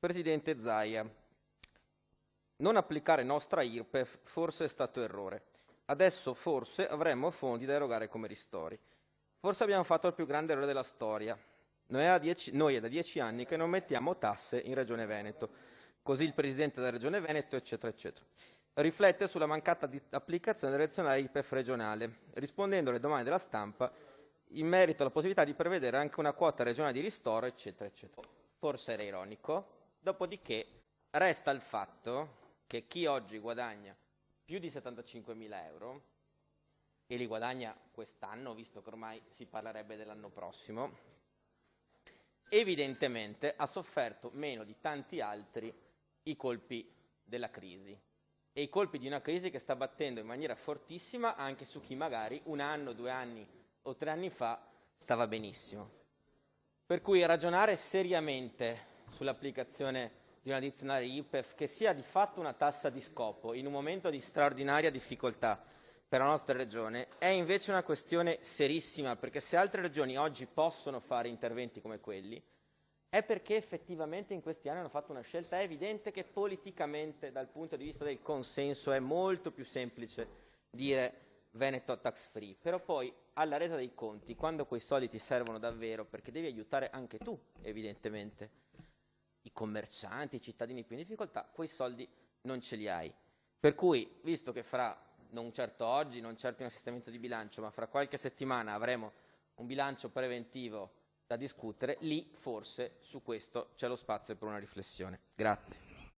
Presidente Zaia, non applicare nostra IRPEF forse è stato errore. Adesso forse avremmo fondi da erogare come ristori. Forse abbiamo fatto il più grande errore della storia. Noi è da 10 anni che non mettiamo tasse in Regione Veneto. Così il Presidente della Regione Veneto, eccetera, eccetera. Riflette sulla mancata applicazione dell'erzionale IRPEF regionale, rispondendo alle domande della stampa in merito alla possibilità di prevedere anche una quota regionale di ristoro, eccetera, eccetera. Forse era ironico, dopodiché resta il fatto che chi oggi guadagna più di 75.000 euro, e li guadagna quest'anno, visto che ormai si parlerebbe dell'anno prossimo, evidentemente ha sofferto meno di tanti altri i colpi della crisi. E i colpi di una crisi che sta battendo in maniera fortissima anche su chi magari 1 anno, 2 anni o 3 anni fa stava benissimo. Per cui ragionare seriamente sull'applicazione di una addizionale IRPEF che sia di fatto una tassa di scopo in un momento di straordinaria difficoltà per la nostra regione è invece una questione serissima, perché se altre regioni oggi possono fare interventi come quelli è perché effettivamente in questi anni hanno fatto una scelta. È evidente che politicamente, dal punto di vista del consenso, è molto più semplice dire Veneto tax free, però poi alla resa dei conti, quando quei soldi ti servono davvero, perché devi aiutare anche tu, evidentemente, i commercianti, i cittadini più in difficoltà, quei soldi non ce li hai. Per cui, visto che fra, non certo oggi, non certo in assestamento di bilancio, ma fra qualche settimana avremo un bilancio preventivo da discutere, lì forse su questo c'è lo spazio per una riflessione. Grazie.